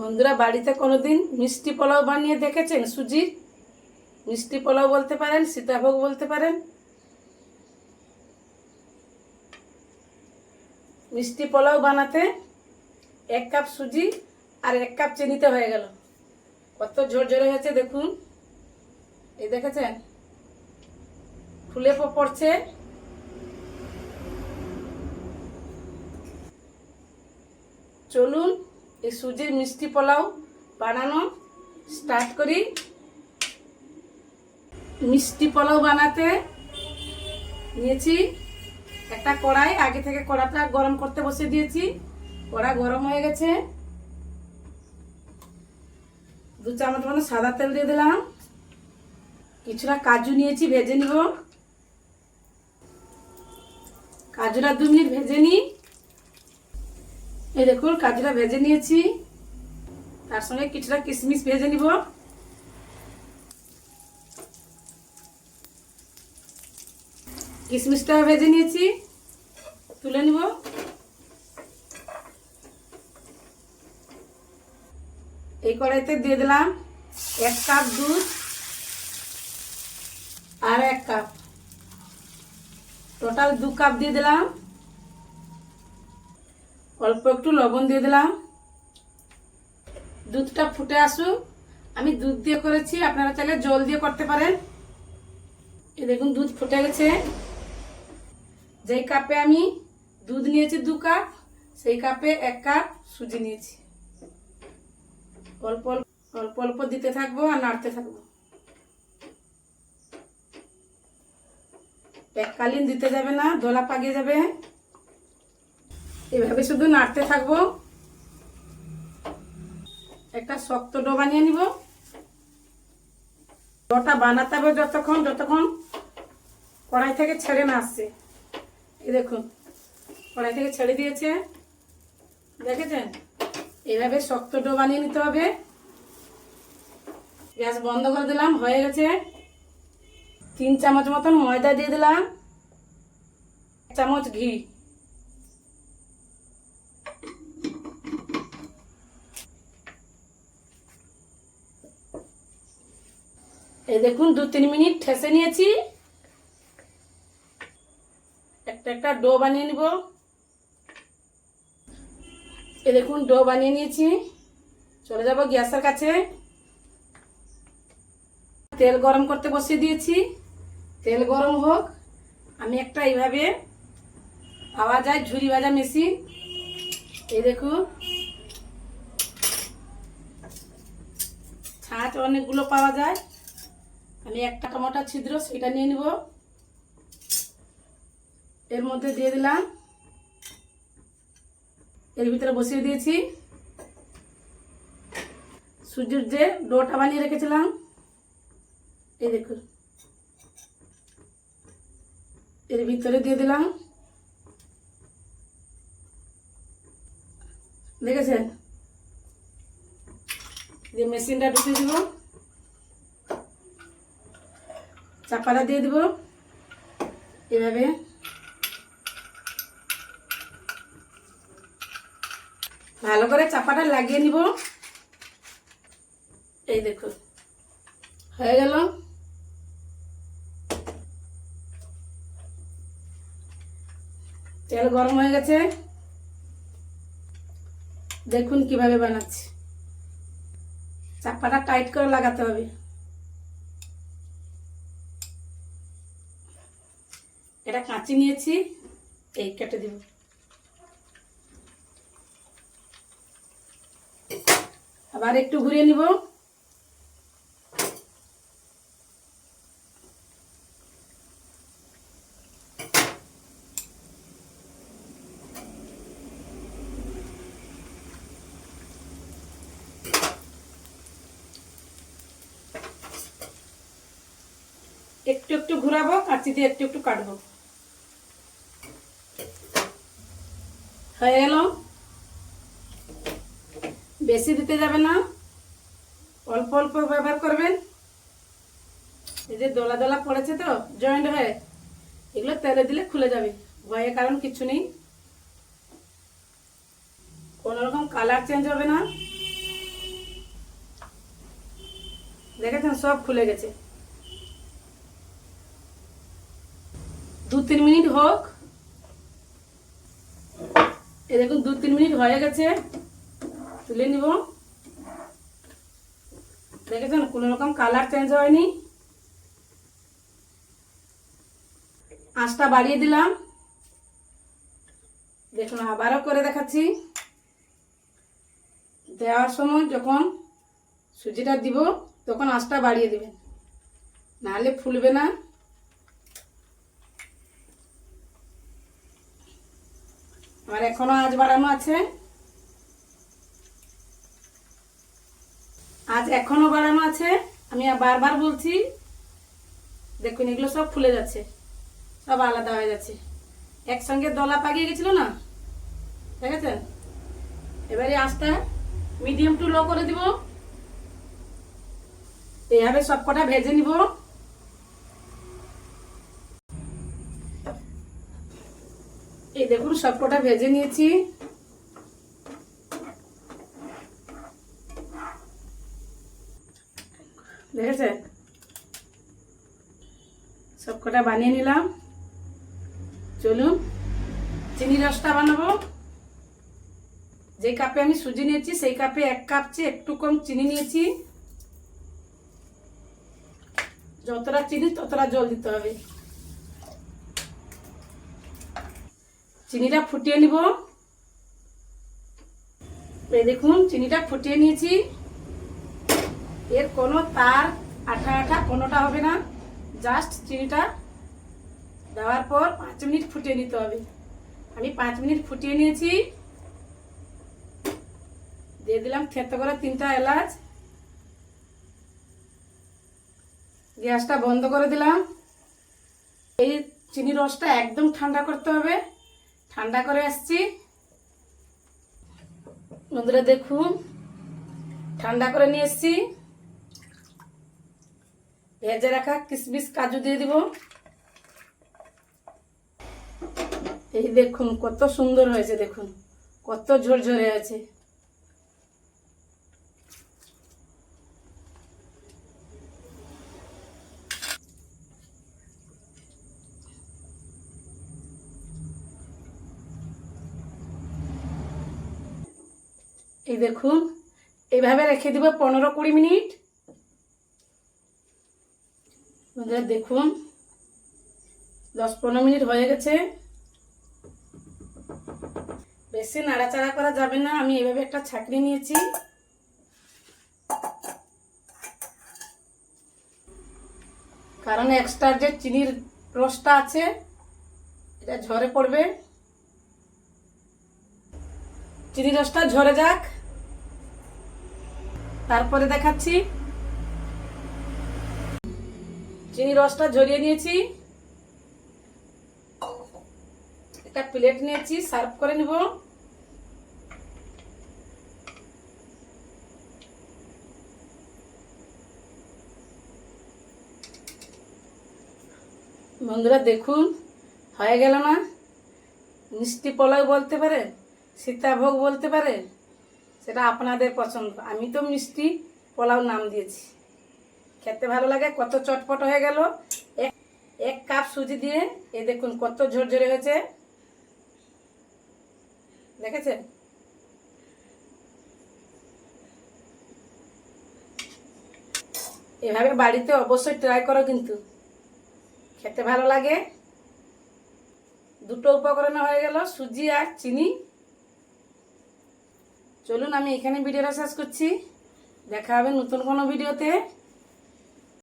বন্ধুরা, বাড়িতে কোনোদিন মিষ্টি পোলাও বানিয়ে দেখেছেন? সুজির মিষ্টি পোলাও বলতে পারেন, সীতাভোগ বলতে পারেন। মিষ্টি পোলাও বানাতে 1 কাপ সুজি আর 1 কাপ চিনিতে হয়ে গেল। কত ঝরঝরে হয়েছে দেখুন, এই দেখেছেন, ফুলে পড়ছে। চলুন এই সুজির মিষ্টি পোলাও বানানো স্টার্ট করি। মিষ্টি পোলাও বানাতে নিয়েছি একটা কড়াই। আগে থেকে কড়াটা গরম করতে বসিয়ে দিয়েছি। কড়া গরম হয়ে গেছে। 2 চামচ মতো সাদা তেল দিয়ে দিলাম। কিছুটা কাজু নিয়েছি, ভেজে নিব। কাজুটা 2 মিনিট ভেজে নিই। এই দেখুন, কাজুটা ভেজে নিয়েছি। তার সঙ্গে কিছুটা কিশমিশ ভেজে নিব। কিশমিশটা ভেজে নিয়েছি, তুলে নিব। এই কড়াইতে দিয়ে দিলাম 1 কাপ দুধ আর 1 কাপ, টোটাল 2 কাপ দিয়ে দিলাম। অল্প একটু লবণ দিয়ে দিলাম। দুধটা ফুটে আসুক। আমি দুধ দিয়ে করেছি, আপনারা চাইলে জল দিয়ে করতে পারেন। এই দেখুন, দুধ ফুটে গেছে। যেই কাপে আমি দুধ নিয়েছি 2 কাপ, সেই কাপে 1 কাপ সুজি নিয়েছি। অল্প অল্প অল্প দিতে থাকবো আর নাড়তে থাকবো। এককালীন দিতে যাবে না, দলা পাকিয়ে যাবে। এভাবে শুধু নাড়তে থাকবো। একটা শক্ত ডো বানিয়ে নিব। ডোটা বানাতে হবে যতক্ষণ কড়াই থেকে ছেড়ে না আসছে। এই দেখুন, কড়াই থেকে ছেড়ে দিয়েছে, দেখেছেন? এইভাবে শক্ত ডো বানিয়ে নিতে হবে। গ্যাস বন্ধ করে দিলাম, হয়ে গেছে। 3 চামচ মতন ময়দা দিয়ে দিলাম, 1 চামচ ঘি। এই দেখুন, 2-3 মিনিট ঠেসে নিয়েছি। একটা ডো বানিয়ে নিব। এই দেখুন, ডো বানিয়ে নিয়েছি। চলে যাব গ্যাসের কাছে। তেল গরম করতে বসিয়ে দিয়েছি। তেল গরম হোক। আমি একটা এইভাবে পাওয়া যায় ঝুরি ভাজা মেশিন, এই দেখুন, ছাঁচ অনেকগুলো পাওয়া যায়। আমি একটা টমেটো ছিদ্র সেটা নিয়ে নিব। এর মধ্যে দিয়ে দিলাম। এর ভিতরে বসিয়ে দিয়েছি সুজির যে ডোটা বানিয়ে রেখেছিলাম। এই দেখুন, এর ভিতরে দিয়ে দিলাম। দেখেছেন? দিয়ে মেশিনটা ঢুকিয়ে দিব। চাপাটা দিয়ে দিব এভাবে। ভালো করে চাপাটা লাগিয়ে নিব। এই দেখুন, হয়ে গেল। তেল গরম হয়ে গেছে। দেখুন কিভাবে বানাচ্ছি। চাপাটা টাইট করে লাগাতে হবে। এটা কাঁচি নিয়েছি, এই কেটে দিব। আবার একটু ঘুরিয়ে নিব। একটু একটু ঘুরাবো, কাঁচি দিয়ে একটু একটু কাটবো। হয়ে গেল। বেশি দিতে যাবে না, অল্প অল্প ব্যবহার করবেন। এই যে দলা দলা পড়েছে তো জয়েন্ট হয়ে, এগুলো তেলে দিলে খুলে যাবে, ভয়ের কারণ কিছু নেই। কোনো রকম কালার চেঞ্জ হবে না। দেখেছেন সব খুলে গেছে। 2-3 মিনিট হোক। এই দেখুন 2-3 মিনিট হয়ে গেছে, তুলে নিব। দেখেছেন কোনো রকম কালার চেঞ্জ হয়নি। আঁচটা বাড়িয়ে দিলাম। দেখুন আবারও করে দেখাচ্ছি। দেওয়ার সময় যখন সুজিটা দিব তখন আঁচটা বাড়িয়ে দিবেন, নাহলে ফুলবে না। আমার এখনো আঁচ বাড়ানো আছে, আজ এখনো বাড়ানো আছে। আমি বারবার বলছি। দেখুন এগুলো সব ফুলে যাচ্ছে, সব আলাদা হয়ে যাচ্ছে, একসঙ্গে দলা পাকিয়ে গেছিল না, দেখেছেন। এবারে আঁচটা মিডিয়াম টু লো করে দিব। এইভাবে সব কটা ভেজে নিব। এই দেখুন সব কটা ভেজে নিয়েছি। দেখেছেন সব কটা বানিয়ে নিলাম। চলুন চিনি রসটা বানাবো। যে কাপে আমি সুজি নিয়েছি সেই কাপে 1 কাপ চেয়ে একটু কম চিনি নিয়েছি। যতটা চিনি ততটা জল দিতে হবে। চিনিটা ফুটিয়ে নিব। এই দেখুন চিনিটা ফুটিয়ে নিয়েছি। এর কোনো তার আঠা আঠা কোনোটা হবে না, জাস্ট চিনিটা দেওয়ার পর 5 মিনিট ফুটিয়ে নিতে হবে। আমি 5 মিনিট ফুটিয়ে নিয়েছি। দিয়ে দিলাম থেতো করে 3টা এলাচ। গ্যাসটা বন্ধ করে দিলাম। এই চিনি রসটা একদম ঠান্ডা করতে হবে। ঠান্ডা করে আসছি বন্ধুরা, দেখুন ঠান্ডা করে নিয়ে এসছি। ভেজে রাখা কিশমিশ কাজু দিয়ে দিব। এই দেখুন কত সুন্দর হয়েছে, দেখুন কত ঝরঝরে আছে। এই দেখুন এইভাবে রেখে দিব 15-20 মিনিট। বন্ধুরা দেখুন 10-15 মিনিট হয়ে গেছে। বেশি নাড়াচাড়া করা যাবে না। আমি এইভাবে একটা ছাঁকনি নিয়েছি। কারণ এক্সট্রা যে চিনির রসটা আছে এটা ঝরে পড়বে। চিনি রসটা ঝরে যাক, তারপরে দেখাচ্ছি। চিনি রসটা ঝরিয়ে নিয়েছি। একটা প্লেট নিয়েছি, সার্ভ করে নিব। বন্ধুরা দেখুন হয়ে গেল না? মিষ্টি পোলাও বলতে পারে, সীতাভোগ বলতে পারে, সেটা আপনাদের পছন্দ। আমি তো মিষ্টি পোলাও নাম দিয়েছি। খেতে ভালো লাগে, কত চটপট হয়ে গেল। 1 কাপ সুজি দিয়ে এই দেখুন কত ঝরঝরে হয়েছে, দেখেছেন। এভাবে বাড়িতে অবশ্যই ট্রাই করো, কিন্তু খেতে ভালো লাগে। 2টো উপকরণ হয়ে গেল, সুজি আর চিনি। চলুন আমি এখানে ভিডিওটা শেষ করছি। দেখা হবে নতুন কোনো ভিডিওতে।